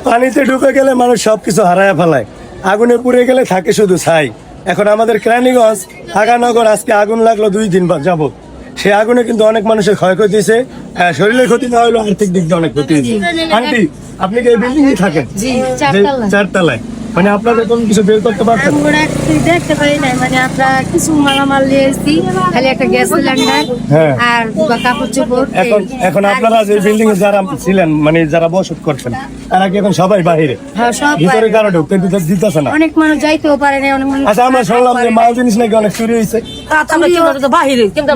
পানিতে ডুবে গেলে মানুষ সবকিছু হারায় ফেলায়, আগুনে পুড়ে গেলে থাকে শুধু ছাই। এখন আমাদের কেরানীগঞ্জ হাগানগর আজকে আগুন লাগলো 2 দিন যাবত, সেই আগুনে কিন্তু অনেক মানুষের ক্ষয়ক্ষতি হয়েছে। শরীরের ক্ষতি না হলেও আর্থিক দিক দিয়ে অনেক ক্ষতি হয়েছে। আন্টি, আপনি কি এই বিল্ডিং এ থাকেন? জি, যে 4 তলায়, মানে আপনাদের কোনো কিছু বের করতে পারছেন? আমরা দেখতে পাই না, মানে আমরা কিছু মালামাল নিয়ে এসেছি, খালি একটা গ্যাস সিলিন্ডার হ্যাঁ। আর কাপড় চোপড়। এখন আপনারা যে বিল্ডিং এ যারা ছিলেন, মানে যারা বসত করছেন, তারা কি এখন সবাই বাইরে? হ্যাঁ, সব ভিতরে কারো ঢুকতে দিতেছে না? অনেক মানুষ যাইতেও পারে না, অনেক মানুষ। আচ্ছা, আমরা শুনলাম যে মাল জিনিস নাকি অনেক চুরি হয়েছে।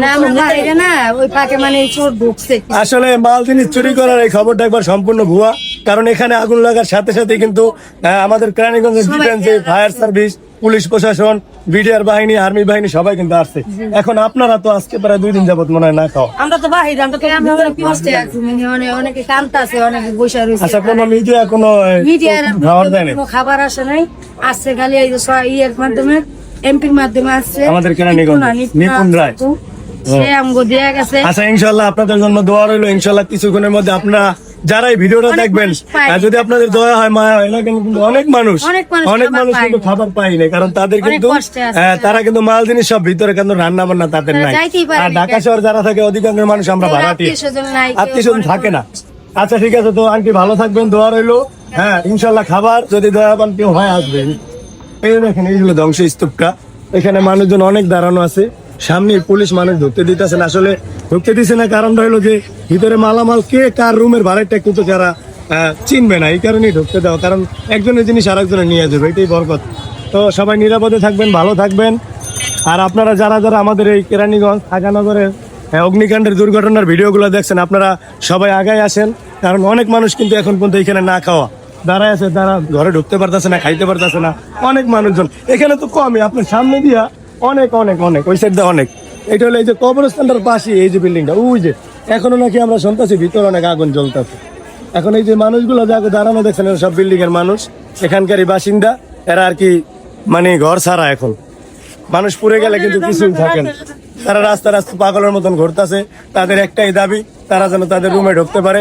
না, আমরা বাইরে না, ওই ফাঁকে মানে চোর ঢুকছে। আসলে মাল জিনিস চুরি করার এই খবরটা একবার সম্পূর্ণ ভুয়া। কারণ এখানে আগুন লাগার সাথে সাথে কিন্তু আমাদের কেরানীগঞ্জের ডিফেন্স, ফায়ার সার্ভিস, পুলিশ প্রশাসন, বিডিআর বাহিনী, আর্মি বাহিনী সবাই কিন্তু আসছে। এখন আপনারা তো আজকে প্রায় 2 দিন যাবত মনে হয় না খাওয়া। আমরা তো বাহিরে, আমরা অনেক কষ্টে আছি, মানে অনেকে কান্তা আছে, অনেকে বসে রয়েছে। আচ্ছা, কোনো মিডিয়া কোনো মিডিয়ার খাবার দেয় না? কোনো খাবার আসে নাই, আসছে খালি এই যে ইয়ের মাধ্যমে, এমপির মাধ্যমে আসছে আমাদের কেরানীগঞ্জ নিপুণ রায়, সে আমগো দেয়া গেছে। আচ্ছা, ইনশাল্লাহ আপনাদের জন্য দোয়া রইলো। ইনশাল্লাহ কিছুক্ষণের মধ্যে আপনারা যারা এই ভিডিওটা অনেক দেখবেন, মানুষ পায়। যদি আপনাদের দয়া হয়, মায়া হয়, এলাকায় কিন্তু অনেক মানুষ খাবার কিন্তু পায়। খাবার পায় না, কারণ তাদের অনেক কিন্তু কষ্টে আছে। তারা কিন্তু মাল জিনিস সব ভিতরে, কিন্তু রান্না বান্না তাদের তারা নাই। যাইতেই পারে আর না। ঢাকা শহর যারা থাকে অধিকাংশ মানুষ আমরা ভাড়াটিয়া, আত্মীয়স্বজন নাই, কেউ আত্মীয়স্বজন মনে থাকে করে না। আচ্ছা, ঠিক আছে, তো আন্টি ভালো থাকবেন, দোয়া রইলো। হ্যাঁ, ইনশাল্লাহ খাবার যদি দয়া পান কেউ হয় আসবেন। এই দেখেন, এইগুলো ধ্বংসস্তূপটা, এখানে মানুষজন অনেক দাঁড়ানো আছে, সামনে পুলিশ মানুষ ঢুকতে দিতেছে না। আসলে ঢুকতে দিচ্ছে না কারণটা হলো যে ভিতরে মালামাল কে কার রুমের ভাড়াটা কিন্তু যারা চিনবে না, এই কারণেই ঢুকতে দেওয়া। কারণ একজনের জিনিস আরেকজনে নিয়ে যাবে, এটাই বরকত। তো সবাই নিরাপদে থাকবেন, ভালো থাকবেন। আর আপনারা যারা যারা আমাদের এই কেরানীগঞ্জ হাগানগরের অগ্নিকাণ্ডের দুর্ঘটনার ভিডিওগুলো দেখছেন, আপনারা সবাই আগায় আসেন। কারণ অনেক মানুষ কিন্তু এখন পর্যন্ত এখানে না খাওয়া দাঁড়ায় আছে, তারা ঘরে ঢুকতে পারতেছে না, খাইতে পারতেছে না। অনেক মানুষজন এখানে তো কমই, আপনার সামনে দিয়া অনেক অনেক অনেক, ওই সাইডটা অনেক। এটা হলো এই যে কবরস্থানটার পাশে এই যে বিল্ডিংটা, ওই যে এখনো নাকি আমরা শুনতেছি ভিতরে অনেক আগুন জ্বলতেছে। এখন এই যে মানুষগুলো যাকে দাঁড়ানো দেখছেন, এরা সব বিল্ডিং এর মানুষ, এখানকারই বাসিন্দা। এরা আর কি মানে ঘর ছাড়া, এখন মানুষ পুড়ে গেলে কিন্তু কিছুই থাকে না। তারা রাস্তা রাস্তা পাগলের মতন ঘুরতেছে। তাদের একটাই দাবি, তারা যেন তাদের রুমে ঢুকতে পারে।